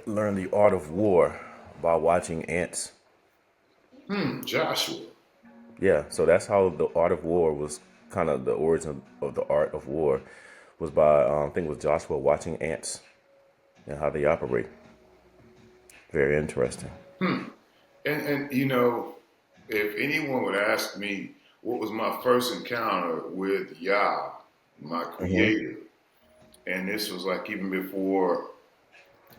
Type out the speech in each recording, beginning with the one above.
learned the art of war by watching ants. Joshua. Yeah, so that's how the art of war was kind of the origin of the art of war was by I think it was Joshua watching ants and how they operate. Very interesting. And if anyone would ask me what was my first encounter with Yah, my Hmm. creator, and this was like even before,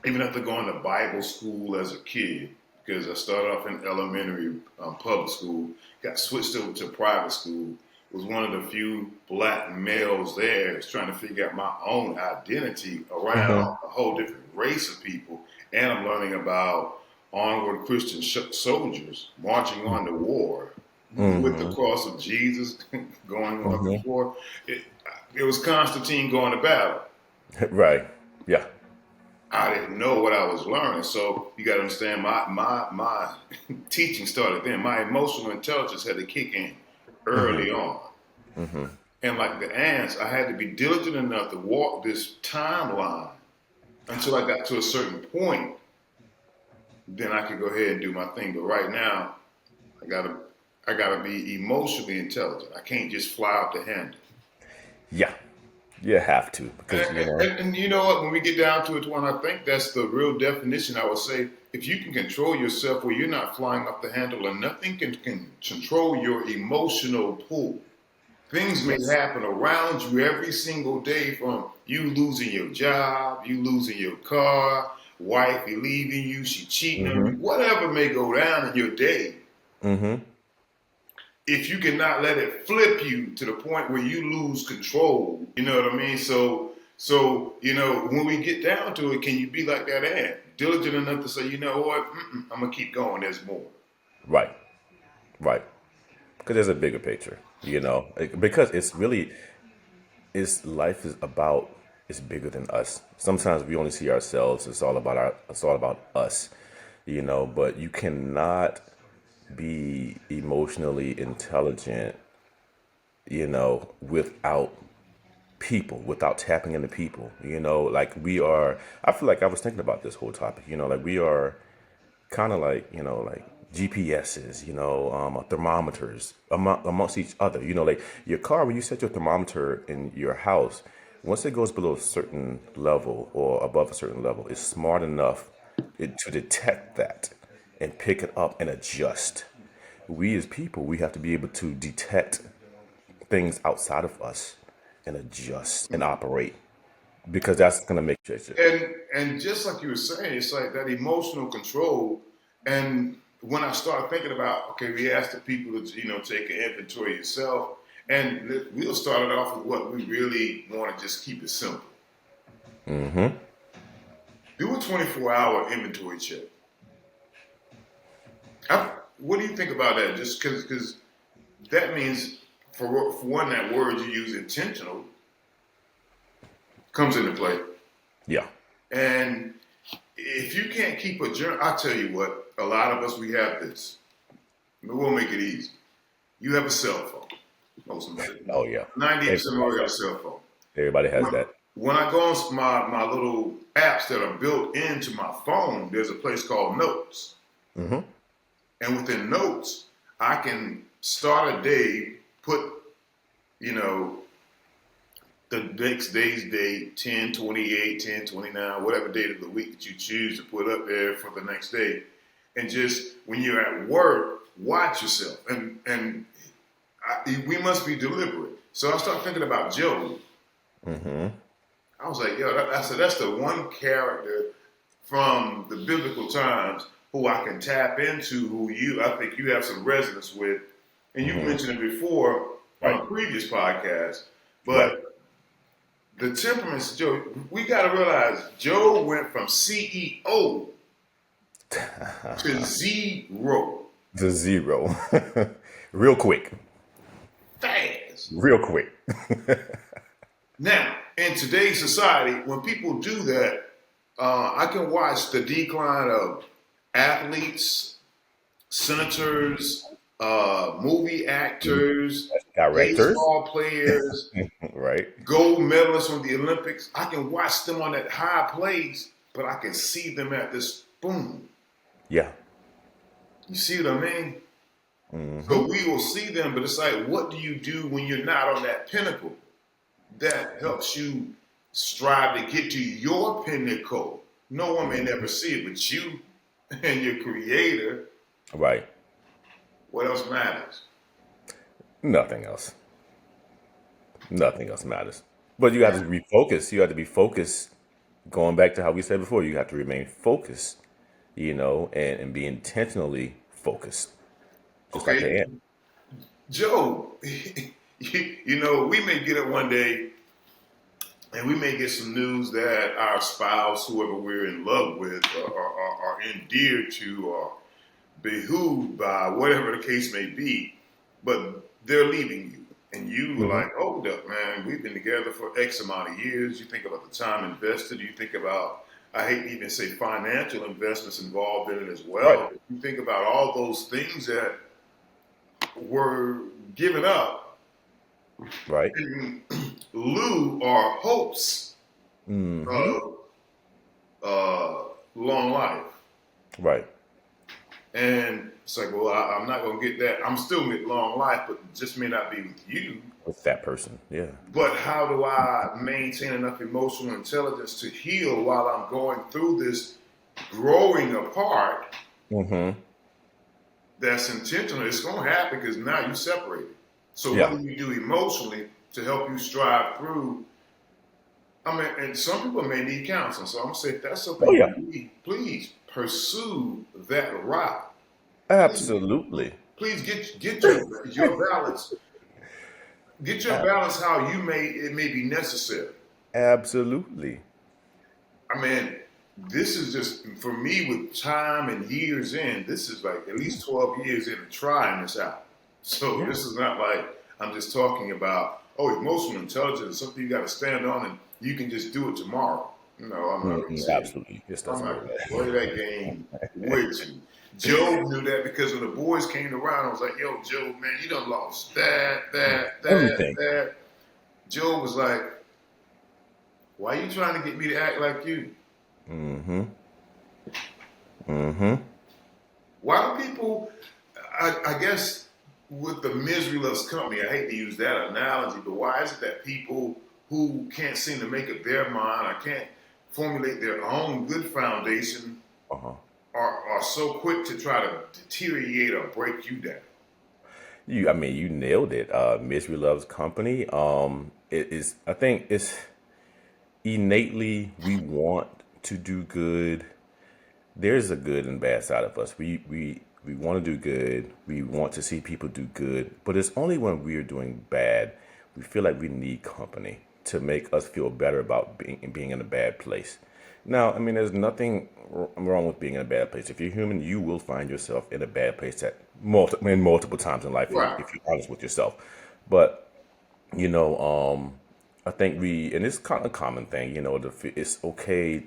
even after going to Bible school as a kid, because I started off in elementary public school, got switched over to private school, was one of the few black males there is trying to figure out my own identity around Hmm. a whole different race of people. And I'm learning about onward Christian soldiers marching on to war with the Hmm. cross of Jesus going on Hmm. before. It, it was Constantine going to battle. Right. Yeah. I didn't know what I was learning. So you got to understand, my teaching started then. My emotional intelligence had to kick in Hmm. early on. Hmm. And like the ants, I had to be diligent enough to walk this timeline until I got to a certain point. Then I could go ahead and do my thing. But right now, I gotta I gotta be emotionally intelligent. I can't just fly off the handle. Yeah. You have to And, because you know. and you know what? When we get down to it, one, I think that's the real definition. I would say, if you can control yourself where you're not flying off the handle, and nothing can control your emotional pull. Things may Yes. happen around you every single day, from you losing your job, you losing your car, wife leaving you, she cheating on you, Hmm. whatever may go down in your day. Hmm. If you cannot let it flip you to the point where you lose control, you know what I mean? So when we get down to it, can you be like that ant, diligent enough to say, you know what, I'm gonna keep going. There's more. Right. Right. Because there's a bigger picture, because it's really it's life is about it's bigger than us. Sometimes we only see ourselves. It's all about us, but you cannot be emotionally intelligent, without people, without tapping into people. Like we are. I feel like I was thinking about this whole topic. Like we are kind of like like GPSs, thermometers amongst each other. Like your car, when you set your thermometer in your house, once it goes below a certain level or above a certain level, it's smart enough to detect that and pick it up and adjust. We as people, we have to be able to detect things outside of us and adjust and operate because that's going to make sure. And just like you were saying, it's like that emotional control. And when I start thinking about, okay, we ask the people to take an inventory yourself, and we'll start it off with what we really want to just keep it simple. Hmm. Do a 24-hour inventory check. What do you think about that? Just because that means, for one, that word you use, intentional, comes into play. Yeah. And if you can't keep a journal, I tell you what, a lot of us, we have this. We'll make it easy. You have a cell phone. Most of them, Oh yeah. 98% of Everybody us got a has cell phone. Everybody has When, that. when I go on my little apps that are built into my phone, there's a place called Notes. Hmm. And within Notes, I can start a day, put, you know, the next day's date, 10/28, 10/29, whatever date of the week that you choose to put up there for the next day. And just when you're at work, watch yourself. We must be deliberate. So I start thinking about Job. Hmm. I was like, yo, I said, that's the one character from the biblical times who I can tap into, I think you have some resonance with. And you've Hmm. mentioned it before on Right. a previous podcast. Right. But the temperaments, Joe, we got to realize Joe went from CEO to zero The zero. Real quick. fast. Real quick. Now, in today's society, when people do that, I can watch the decline of athletes, senators, movie actors, Directors. baseball players, Right. gold medalists from the Olympics. I can watch them on that high place, but I can see them at this boom. Yeah. You see what I mean? Mm-hmm. So we will see them, but it's like, what do you do when you're not on that pinnacle? That helps you strive to get to your pinnacle. No one may never see it, but you and your creator, Right. what else matters? Nothing else. Nothing else matters. But you have to refocus. You have to be focused. Going back to how we said before, you have to remain focused, and be intentionally focused, just like the Okay, ant. Joe, we may get up one day and we may get some news that our spouse, whoever we're in love with, are endeared to, or behooved by, whatever the case may be, but they're leaving you. And you were Hmm. like, hold up, man, we've been together for X amount of years. You think about the time invested. You think about, I hate to even say financial investments involved in it as Right. well. You think about all those things that were given up Right. in lieu or hopes Hmm. of long life. Right. And it's like, well, I'm not going to get that. I'm still going to get long life, but it just may not be with you. With that person. Yeah. But how do I maintain enough emotional intelligence to heal while I'm going through this growing apart Hmm. that's intentional? It's going to happen because now you separated. So what Yeah. do you do emotionally to help you strive through? I mean, and some people may need counseling. So I'm going to say, if that's Oh something yeah. you need, please pursue that route. Please, Absolutely. please get your balance. Get your A- balance how it may be necessary. Absolutely. I mean, this is just for me with time and years in. This is like at least 12 years in trying this out. So Yeah. this is not like I'm just talking about emotional intelligence is something you got to stand on and you can just do it tomorrow. No, I'm not going to Mm-mm, say it. absolutely. This I'm doesn't not work going to that play that game with you. Job knew that because when the boys came around, I was like, "Yo, Job, man, you done lost everything. that." Job was like, "Why are you trying to get me to act like you? Mm-hmm. Mm-hmm. Why do people, I guess, with the misery loves company, I hate to use that analogy, but why is it that people who can't seem to make up their mind or can't formulate their own good foundation Uh-huh. are so quick to try to deteriorate or break you down? You nailed it. Misery loves company. It is. I think it's innately we want to do good. There's a good and bad side of us. We want to do good. We want to see people do good, but it's only when we're doing bad we feel like we need company to make us feel better about being in a bad place. Now, I mean, there's nothing wrong with being in a bad place. If you're human, you will find yourself in a bad place at multiple times in life Right. if you're honest with yourself. But you know, I think and it's kind of a common thing, it's okay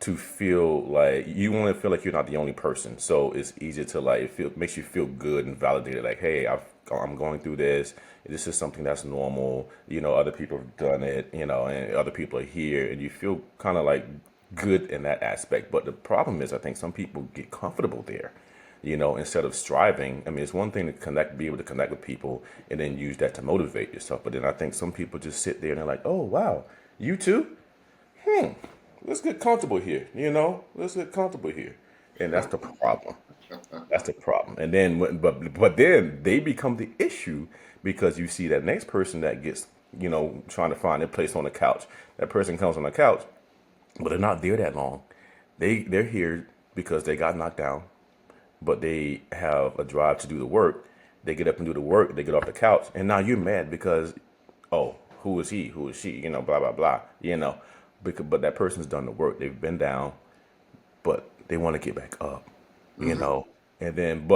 to feel like you want to feel like you're not the only person. So it's easier to like, makes you feel good and validated. Like, hey, I'm going through this. This is something that's normal. Other people have done it, and other people are here and you feel kind of like good in that aspect. But the problem is, I think some people get comfortable there, instead of striving. I mean, it's one thing to be able to connect with people and then use that to motivate yourself. But then I think some people just sit there and they're like, oh, wow, you too? Let's get comfortable here, Let's get comfortable here. And that's the problem. That's the problem. And then, but then they become the issue because you see that next person that gets, trying to find their place on the couch. That person comes on the couch, but they're not there that long. They're here because they got knocked down, but they have a drive to do the work. They get up and do the work. They get off the couch, and now you're mad because, oh, who is he? Who is she? Blah blah blah. But that person's done the work. They've been down, but they want to get back up. You Mm-hmm. know, and then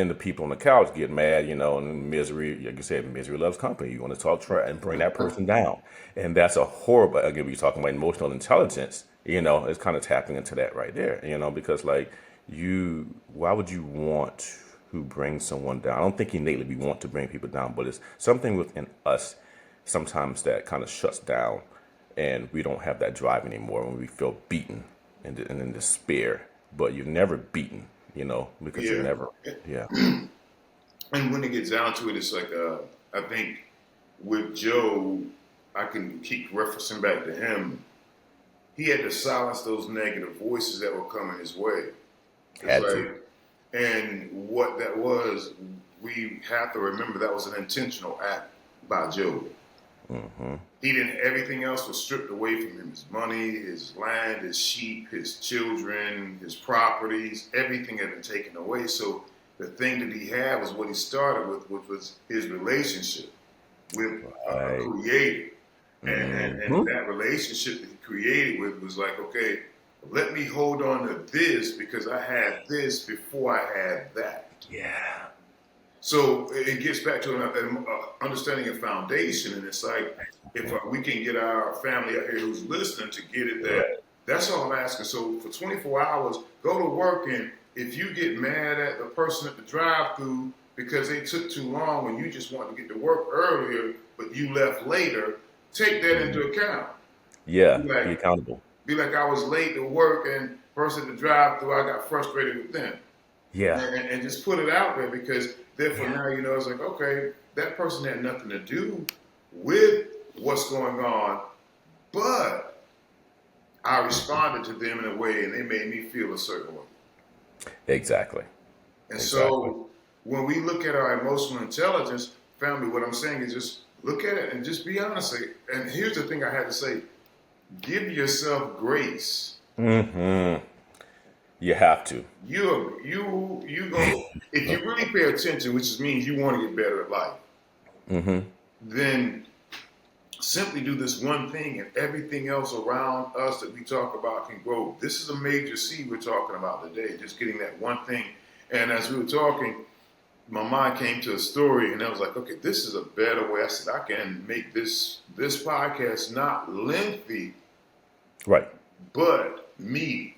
the people on the couch get mad. And misery, like you said, misery loves company. You want to talk try and bring that person down, and that's a horrible. Again, we're talking about emotional intelligence. It's kind of tapping into that right there. Because like why would you want to bring someone down? I don't think innately we want to bring people down, but it's something within us sometimes that kind of shuts down, and we don't have that drive anymore when we feel beaten. and in despair, but you're never beaten, because you're Yeah. never, yeah, And when it gets down to it, it's like I think with Joe, I can keep referencing back to him. He had to silence those negative voices that were coming his way. It's had to. like, and what that was, we have to remember that was an intentional act by Joe. Hmm. He didn't. Everything else was stripped away from him: his money, his land, his sheep, his children, his properties. Everything had been taken away. So the thing that he had was what he started with, which was his relationship with a Right. creator. And Hmm. that relationship that he created with was like, okay, let me hold on to this because I had this before I had that. Yeah. So it gets back to an understanding a foundation, and it's like if we can get our family out here who's listening to get it that Right. that's all I'm asking. So for 24 hours, go to work, and if you get mad at the person at the drive-through because they took too long and you just wanted to get to work earlier, but you left later, take that into Mhm. account. Be Yeah. Be like, accountable. I was late to work, and person at the drive-through, I got frustrated with them Yeah. and just put it out there because therefore Yeah. now it's like okay that person had nothing to do with what's going on, but I responded to them in a way and they made me feel a certain way. Exactly. And Exactly. so when we look at our emotional intelligence, family, what I'm saying is just look at it and just be honest. And here's the thing I had to say: give yourself grace. Hmm. You have to. You go if you really pay attention, which means you want to get better at life, Hmm. then simply do this one thing and everything else around us that we talk about can grow. This is a major seed we're talking about today, just getting that one thing. And as we were talking, my mind came to a story and I was like, okay, this is a better way. I said, I can make this podcast not lengthy, Right. but meaty.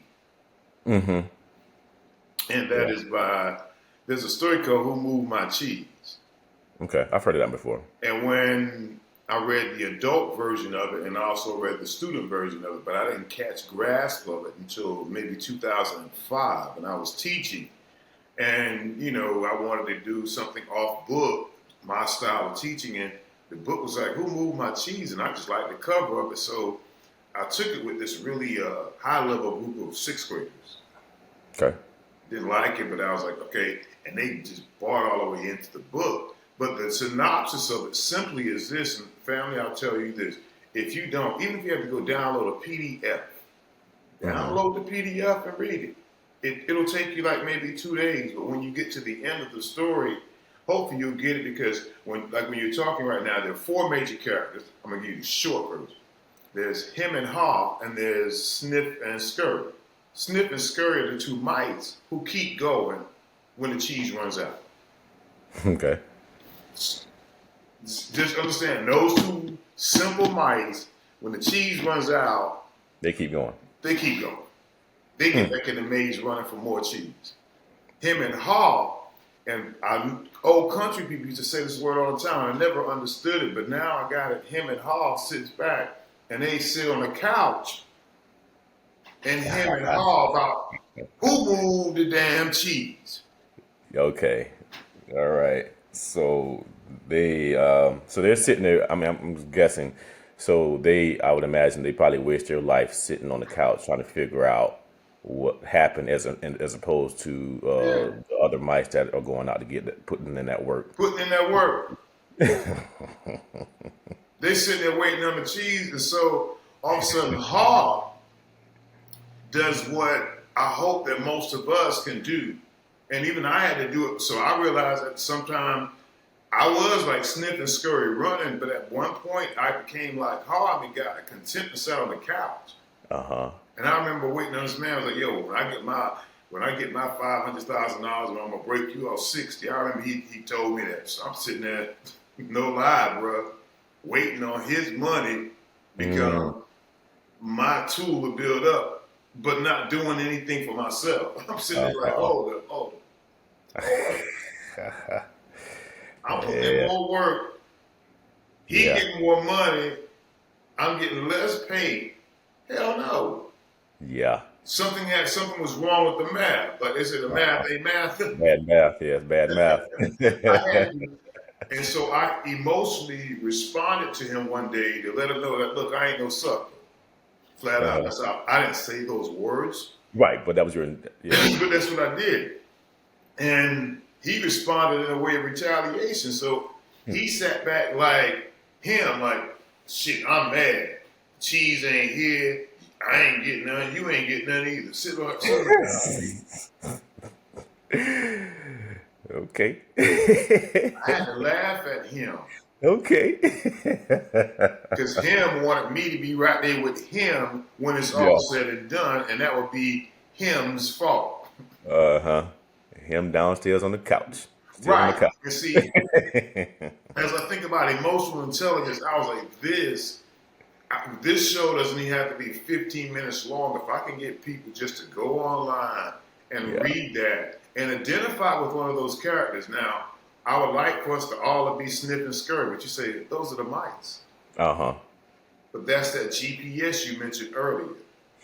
Hmm. And that Yeah. is by there's a story called Who Moved My Cheese? Okay. I've heard of that before. And when I read the adult version of it and I also read the student version of it, but I didn't catch grasp of it until maybe 2005 when I was teaching. And, I wanted to do something off book, my style of teaching. And the book was like, Who Moved My Cheese? And I just liked the cover of it. So I took it with this really high level group of sixth graders. Okay. Didn't like it, but I was like, okay. And they just bought all the way into the book. But the synopsis of it simply is this, and family, I'll tell you this. If you don't, even if you have to go download a PDF, Hmm. download the PDF and read it. It'll take you like maybe 2 days, but when you get to the end of the story, hopefully you'll get it because when you're talking right now, there are four major characters. I'm gonna give you the short version. There's him and Haw, and there's Sniff and Scurry. Sniff and Scurry are the two mice who keep going when the cheese runs out. Okay. Just understand those two simple mice, when the cheese runs out, They keep going. they keep going. They get Mm. back in the maze running for more cheese. Him and Hall, and our old country people used to say this word all the time. I never understood it, but now I got it. Him and Hall sits back and they sit on the couch and him and Hall about who moved the damn cheese. Okay. All right. So so they're sitting there. I mean, I'm guessing. So I would imagine they probably waste their life sitting on the couch trying to figure out what happened, as opposed to Yeah, the other mice that are going out to putting in that work. putting in that work. They sitting there waiting on the cheese, and so all of a sudden Hall does what I hope that most of us can do. And even I had to do it. So I realized that sometimes I was like Sniff and Scurry running, but at one point I became like Hall and got content to sit on the couch. Uh huh. And I remember waiting on this man. I was like, "Yo, when I get my $500,000, I'm gonna break you off 60." I remember he told me that. So I'm sitting there, no lie, bro, waiting on his money Mm. because my tool would build up, but not doing anything for myself. I'm sitting Uh there like, huh. hold up. I'm putting in Yeah. more work. He Yeah. getting more money. I'm getting less paid. Hell no. Yeah. something was wrong with the math. Like they said, the math ain't math. Bad math. Yes, bad math. I had to, and so I emotionally responded to him one day to let him know that look, I ain't no sucker. Flat out. Uh-huh. That's how I didn't say those words, Right, but that was your yeah. but that's what I did. And he responded in a way of retaliation. So he sat back like him, like, shit, I'm mad. Cheese ain't here. I ain't getting none. You ain't getting none either. Sit down. Okay. I had to laugh at him Okay. because him wanted me to be right there with him when it's all Yeah. said and done, and that would be him's fault. Uh-huh. Him downstairs on the couch. Still on the Right. couch. And see, as I think about emotional intelligence, I was like, this show doesn't even have to be 15 minutes long. If I can get people just to go online and Yeah. read that and identify with one of those characters. Now, I would like for us to all be sniff and scurry, but you say those are the mice. Uh-huh. But that's that GPS you mentioned earlier.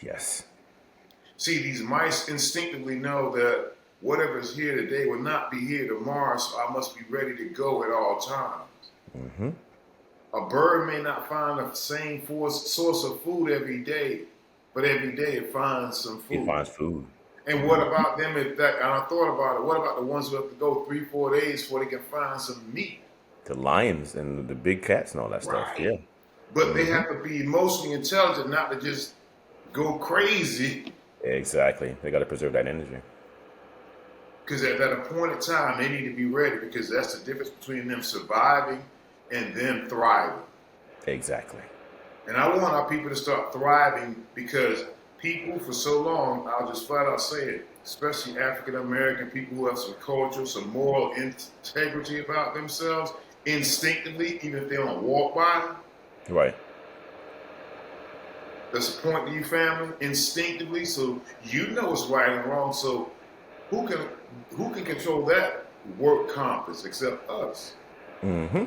Yes. See, these mice instinctively know that whatever is here today will not be here tomorrow, so I must be ready to go at all times. Mm-hmm. A bird may not find the same source of food every day, but every day it finds some It food. finds food. And what about them if that, and I thought about it, what about the ones who have to go 3, 4 days before they can find some meat? The lions and the big cats and all that stuff. Right. Yeah. But they Mm-hmm. have to be emotionally intelligent, not to just go crazy, Exactly. They got to preserve that energy. because at that appointed time, they need to be ready, because that's the difference between them surviving and them thriving. Exactly. And I want our people to start thriving, because people for so long, I'll just flat out say it, especially African American people who have some culture, some moral integrity about themselves, instinctively, even if they don't walk by, Right. that's a point to you, family, instinctively, so you know it's right and wrong. So who can who can control that work compass except us? Mm-hmm.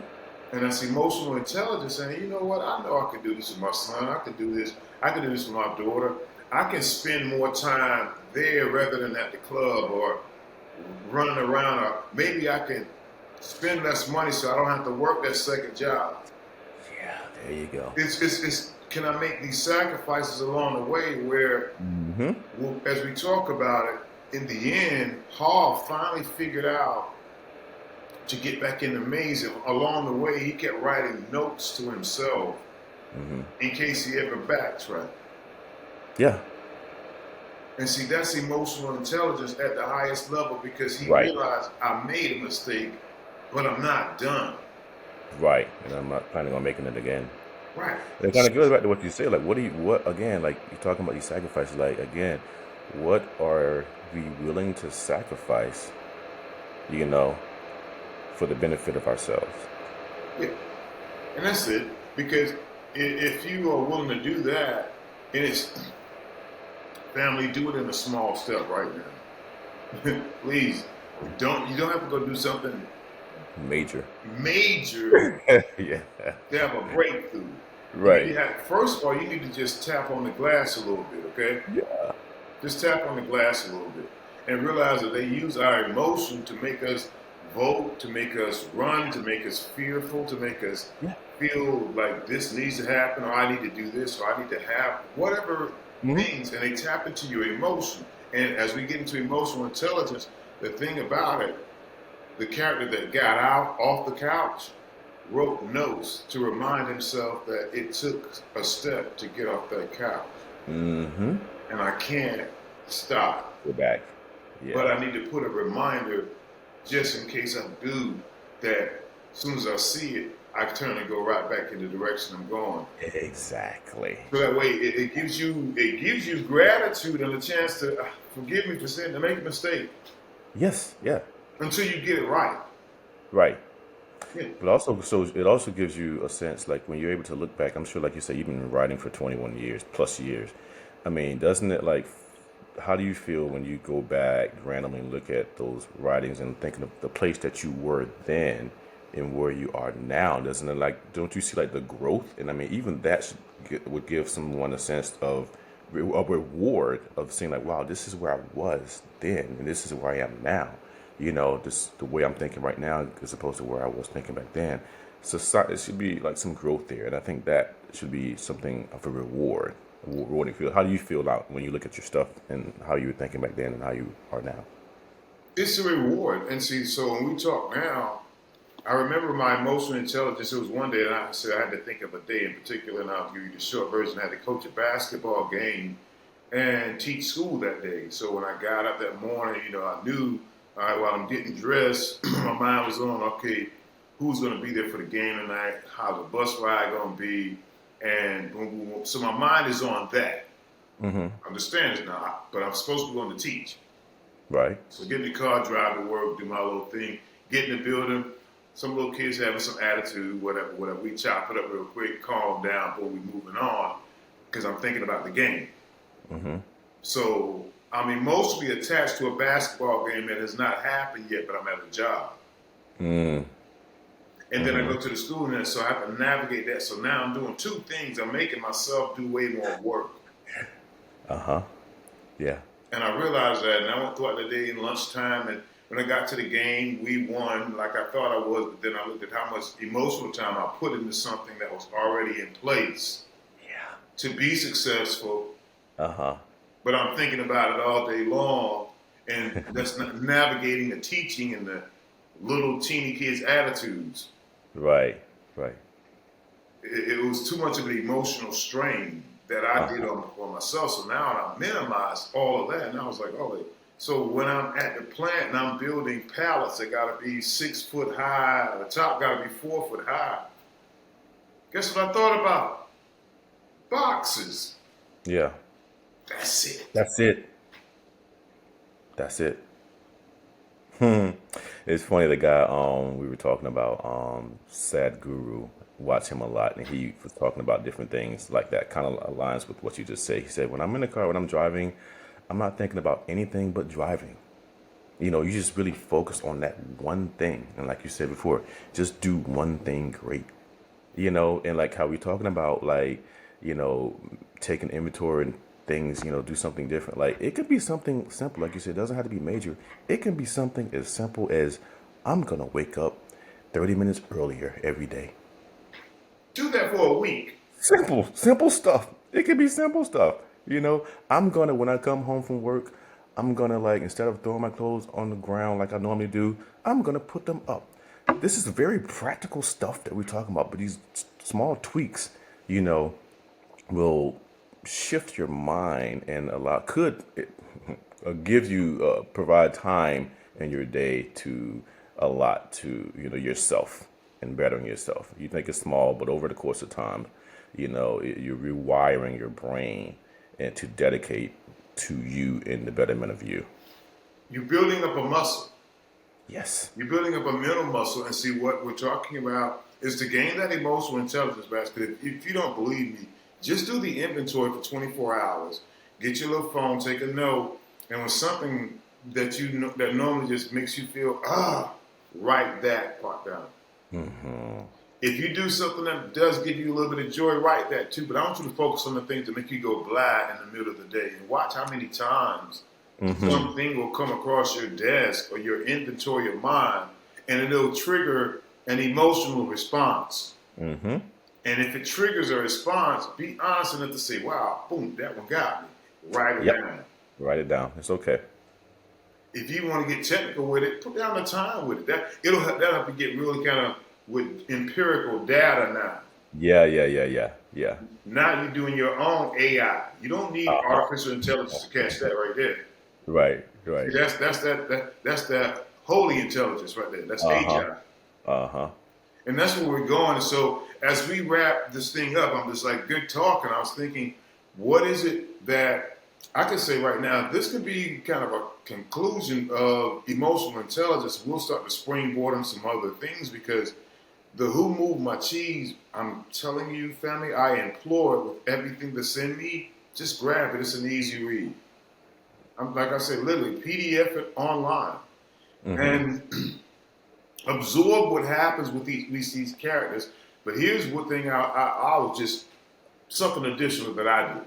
And that's emotional intelligence saying, you know what, I know I can do this with my son, I can do this, I can do this with my daughter. I can spend more time there rather than at the club or running around, or maybe I can spend less money so I don't have to work that second job. Yeah. There you go. It's can I make these sacrifices along the way where, Mm-hmm. well, as we talk about it, in the end, Hall finally figured out to get back in the maze. And along the way, he kept writing notes to himself Mm-hmm. in case he ever backtracked. Yeah. And see, that's emotional intelligence at the highest level, because he Right. realized I made a mistake, but I'm not done. Right. And I'm not planning on making it again. Right. And it kind of goes back to what you say. Like, what again? Like, you're talking about these sacrifices. Like, again, what are we willing to sacrifice, you know, for the benefit of ourselves? Yeah. And that's it. Because if you are willing to do that, and it's family, do it in a small step right now. Please, you don't have to go do something Major. major Yeah. to have a breakthrough. You need Right. to have, first of all, you need to just tap on the glass a little bit, okay? Yeah. Just tap on the glass a little bit and realize that they use our emotion to make us vote, to make us run, to make us fearful, to make us Yeah. feel like this needs to happen, or I need to do this, or I need to have whatever Mm-hmm. things, and they tap into your emotion. And as we get into emotional intelligence, the thing about it, the character that got out off the couch wrote notes to remind himself that it took a step to get off that couch. Mm-hmm. And I can't stop. Go back. But Yeah. I need to put a reminder just in case I do, that as soon as I see it, I turn and go right back in the direction I'm going. Exactly. So that way it gives you gratitude and a chance to forgive me for saying to make a mistake Yes. Yeah. until you get it right. Right. Yeah. But also, so it also gives you a sense, like when you're able to look back. I'm sure, like you said, you've been writing for 21 years plus years. I mean, doesn't it like? How do you feel when you go back randomly and look at those writings and thinking of the place that you were then and where you are now? Doesn't it like? Don't you see like the growth? And I mean, even that would give someone a sense of a reward of seeing like, wow, this is where I was then, and this is where I am now. This the way I'm thinking right now as opposed to where I was thinking back then. So it should be like some growth there, and I think that should be something of a reward, a rewarding feel. How do you feel out when you look at your stuff and how you were thinking back then and how you are now? It's a reward. And see, so when we talk now, I remember my emotional intelligence. It was one day, and I said I had to think of a day in particular, and I'll give you the short version. I had to coach a basketball game and teach school that day. So when I got up that morning, I knew, all right, while I'm getting dressed, my mind was on, okay, who's going to be there for the game tonight? How's the bus ride going to be? And boom, boom, boom. So my mind is on that. Mm-hmm. Understand it now, but I'm supposed to be going to teach. Right. So get in the car, drive to work, do my little thing, get in the building. Some little kids having some attitude, whatever. We chop it up real quick, calm down before we moving on, because I'm thinking about the game. Mm-hmm. So I'm emotionally attached to a basketball game that has not happened yet, but I'm at a job. Mm. And then I go to the school, and so I have to navigate that. So now I'm doing two things. I'm making myself do way more work. Uh-huh. Yeah. And I realized that, and I went throughout the day and lunchtime, and when I got to the game, we won like I thought I was, but then I looked at how much emotional time I put into something that was already in place Yeah. to be successful. Uh-huh. But I'm thinking about it all day long, and that's not navigating the teaching and the little teeny kids' attitudes. Right. Right. It was too much of an emotional strain that I did on myself. So now I minimized all of that, and I was like, oh, so when I'm at the plant and I'm building pallets that got to be 6 foot high, the top got to be 4 foot high. Guess what I thought about? Boxes. Yeah. That's it. That's it. That's it. Hmm. It's funny, the guy we were talking about, Sad Guru, watch him a lot, and he was talking about different things like that, kind of aligns with what you just say. He said, when I'm in the car, when I'm driving, I'm not thinking about anything but driving. You just really focus on that one thing. And like you said before, just do one thing great. And like how we're talking about, like, you know, taking inventory and things, do something different. Like it could be something simple, like you said, it doesn't have to be major. It can be something as simple as I'm gonna wake up 30 minutes earlier every day. Do that for a week. Simple stuff. It could be simple stuff. I'm gonna, when I come home from work, I'm gonna, like, instead of throwing my clothes on the ground like I normally do, I'm gonna put them up. This is very practical stuff that we're talking about, but these small tweaks, you know, will shift your mind and could give you provide time in your day to a lot to yourself and bettering yourself. You think it's small, but over the course of time, you're rewiring your brain and to dedicate to you and the betterment of you. You're building up a muscle. Yes. You're building up a mental muscle, and see what we're talking about is to gain that emotional intelligence basket. If you don't believe me, just do the inventory for 24 hours. Get your little phone, take a note, and when something that you know that normally just makes you feel write that part down. Mm-hmm. If you do something that does give you a little bit of joy, write that too. But I want you to focus on the things that make you go blah in the middle of the day, and watch how many times something will come across your desk or your inventory of mind, and it'll trigger an emotional response. Mm-hmm. And if it triggers a response, be honest enough to say, wow, boom, that one got me. Write it Yep. down. Write it down. It's okay. If you want to get technical with it, put down the time with it. That'll help you get really kind of with empirical data now. Yeah. Now you're doing your own AI. You don't need artificial intelligence to catch that right there. Right. See, that's that holy intelligence right there. That's AI. Uh-huh. And that's where we're going. And so as we wrap this thing up, I'm just like, good talk. And I was thinking, what is it that I can say right now? This could be kind of a conclusion of emotional intelligence. We'll start to springboard on some other things, because the Who Moved My Cheese, I'm telling you, family, I implore it with everything that's in me. Just grab it. It's an easy read. I'm like I said, literally PDF it online. And absorb what happens with these characters. But here's one thing I was just something additional that I do.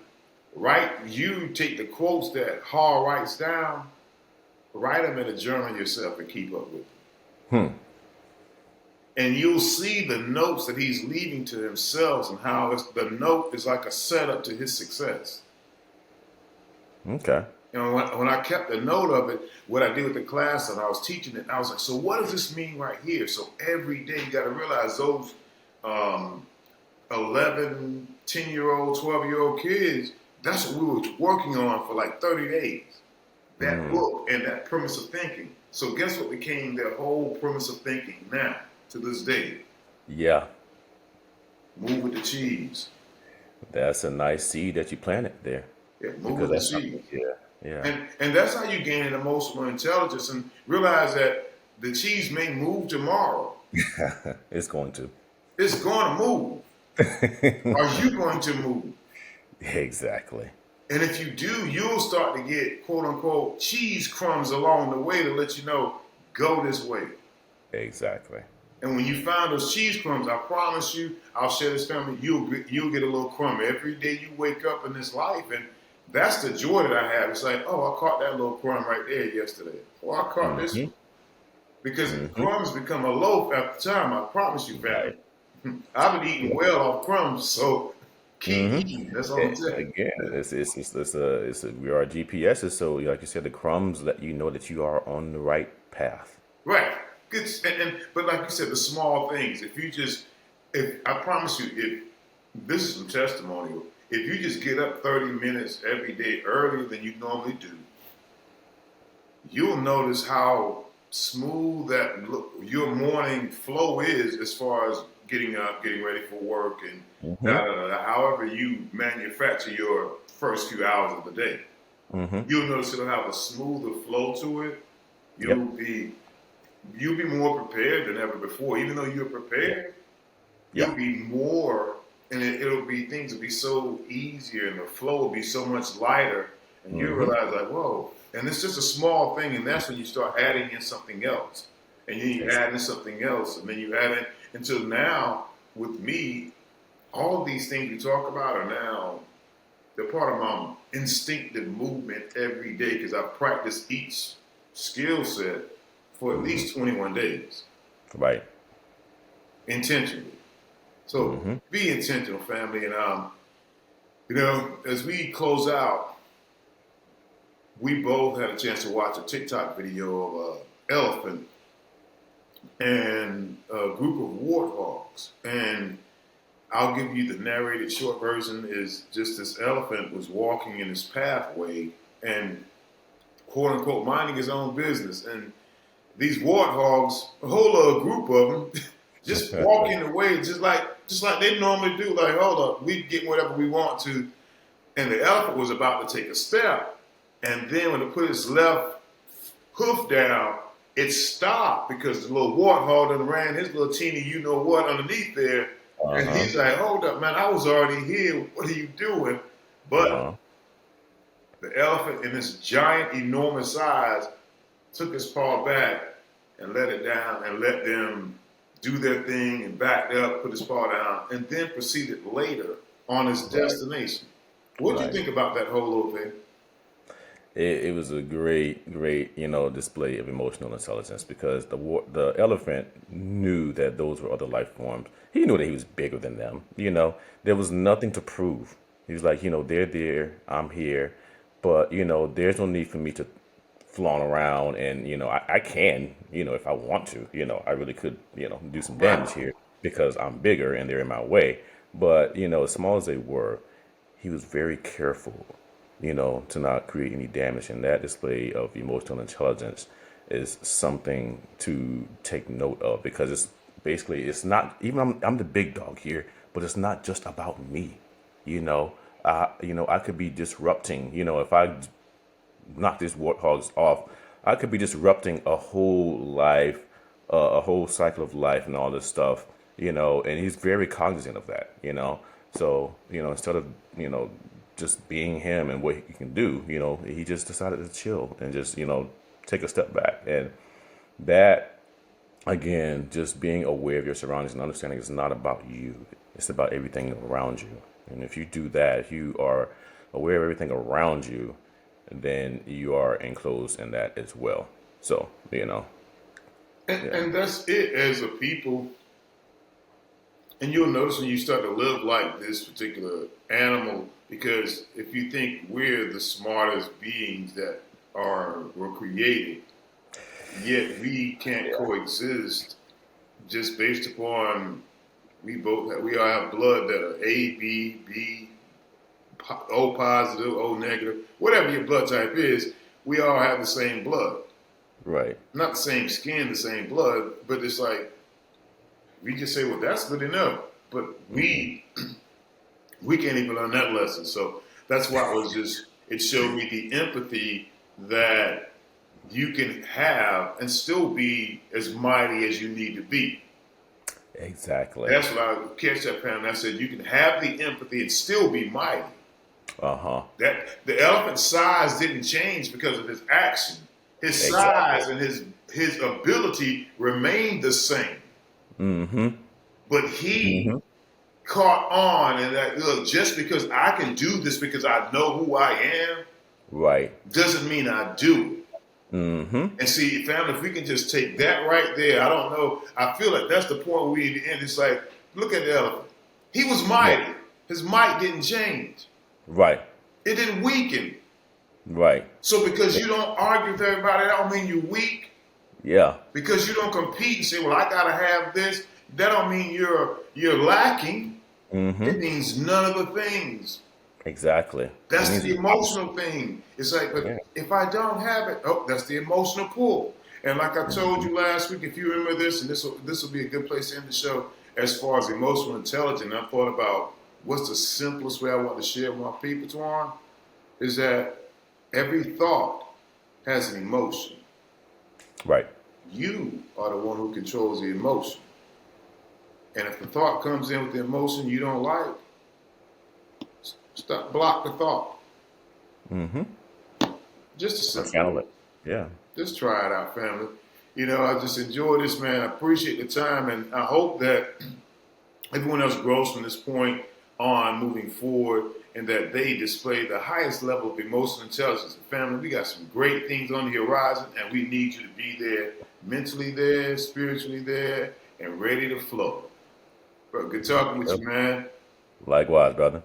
Write, you take the quotes that Hall writes down, write them in a journal yourself and keep up with them. Hmm. And you'll see the notes that he's leaving to himself and how the note is like a setup to his success. Okay. You know, when I kept a note of it, what I did with the class and I was teaching it, I was like, so what does this mean right here? So every day you got to realize those um, 11, 10-year-old, 12-year-old kids, that's what we were working on for like 30 days. That Mm. book and that premise of thinking. So guess what became their whole premise of thinking now to this day? Yeah. Move with the cheese. That's a nice seed that you planted there, Yeah, move because with the that's something. cheese. Yeah. Yeah. And that's how you gain emotional intelligence and realize that the cheese may move tomorrow. It's going to. It's going to move. Are you going to move? Exactly. And if you do, you'll start to get quote unquote cheese crumbs along the way to let you know, go this way. Exactly. And when you find those cheese crumbs, I promise you, I'll share this family, you'll get a little crumb every day you wake up in this life. And that's the joy that I have. It's like, oh, I caught that little crumb right there yesterday. Oh, I caught this Mm-hmm. one. Because Mm-hmm. crumbs become a loaf after time, I promise you, family. Right. I've been eating Yeah. well off crumbs, so keep Mm-hmm. eating. That's all I'm telling Again, you. we are GPSs, so like you said, the crumbs let you know that you are on the right path. Right. Good. But like you said, the small things. If I promise you, if this is some testimonial, if you just get up 30 minutes every day earlier than you normally do, you'll notice how smooth your morning flow is as far as getting up, getting ready for work, and Mm-hmm. however you manufacture your first few hours of the day. Mm-hmm. You'll notice it'll have a smoother flow to it. You'll Yep. be you'll be more prepared than ever before. Even though you're Yeah. prepared, Yeah. you'll be more, and it'll be things will be so easier, and the flow will be so much lighter, and you Mm-hmm. realize like, whoa. And it's just a small thing, and that's when you start adding in something else, and then you add in something else, and then you add in until now. With me, all of these things you talk about are now they're part of my instinctive movement every day because I practice each skill set for at Mm-hmm. least 21 days Right. intentionally. So Mm-hmm. be intentional, family. And as we close out, we both had a chance to watch a TikTok video of an elephant and a group of warthogs. And I'll give you the narrated short version is just this elephant was walking in his pathway and quote unquote minding his own business. And these warthogs, a whole little group of them, just walking away, just like they normally do. Like, hold up, we get whatever we want to. And the elephant was about to take a step, and then when it put its left hoof down, it stopped because the little warthog done ran his little teeny you know what underneath there. And Uh-huh. he's like, hold up, man, I was already here. What are you doing? But Uh-huh. the elephant in this giant, enormous size took his paw back and let it down and let them do their thing and backed up, put his paw down, and then proceeded later on his Right. destination. What do you Right. think about that whole little thing? It was a great, display of emotional intelligence, because the elephant knew that those were other life forms. He knew that he was bigger than them. There was nothing to prove. He was like, they're there, I'm here, but there's no need for me to flaunt around, and I can, if I want to, I really could, do some damage Right. here because I'm bigger and they're in my way. But as small as they were, he was very careful, to not create any damage. And that display of emotional intelligence is something to take note of, because it's not even I'm the big dog here, but it's not just about me. I could be disrupting. If I knock these warthogs off, I could be disrupting a whole life, a whole cycle of life, and all this stuff. And he's very cognizant of that. So instead of just being him and what he can do, he just decided to chill and just take a step back. And that, again, just being aware of your surroundings and understanding it's not about you, it's about everything around you. And if you do that, if you are aware of everything around you, then you are enclosed in that as well. So, yeah. And that's it as a people. And you'll notice when you start to live like this particular animal, because if you think we're the smartest beings that were created, yet we can't Yeah. coexist just based upon we all have blood that are A, B, O positive, O negative, whatever your blood type is, we all have the same blood. Right. Not the same skin, the same blood, but it's like we just say, well, that's good enough. But we can't even learn that lesson. So that's why it showed me the empathy that you can have and still be as mighty as you need to be. Exactly. That's what I catch that panel. I said you can have the empathy and still be mighty. Uh huh. That the elephant's size didn't change because of his action. His Exactly. size and his ability remained the same. Mm-hmm. But he Mm-hmm. caught on and that look, just because I can do this because I know who I am Right. doesn't mean I do it. Mm-hmm. And see, family, if we can just take that right there, I don't know. I feel like that's the point we need to end. It's like, look at the elephant. He was Yeah. mighty. His might didn't change. Right. It didn't weaken. Right. So because you don't argue with everybody, that don't mean you're weak. Yeah. Because you don't compete and say, well, I gotta have this, that don't mean you're lacking. Mm-hmm. It means none of the things. Exactly. It That's means the the opposite. emotional thing. It's like, but Yeah. if I don't have it, oh, that's the emotional pull. And like I told Mm-hmm. you last week, if you remember this, and this will be a good place to end the show. As far as emotional intelligence, I thought about what's the simplest way I want to share with my people, Twan, is that every thought has an emotion. Right. You are the one who controls the emotion. And if the thought comes in with the emotion you don't like, stop, block the thought. Mm-hmm. Just a Let's simple. handle it. Yeah. Just try it out, family. I just enjoy this, man. I appreciate the time, and I hope that everyone else grows from this point on moving forward and that they display the highest level of emotional intelligence. Family, we got some great things on the horizon, and we need you to be there, mentally there, spiritually there, and ready to flow. But good talking with Yep. you, man. Likewise, brother.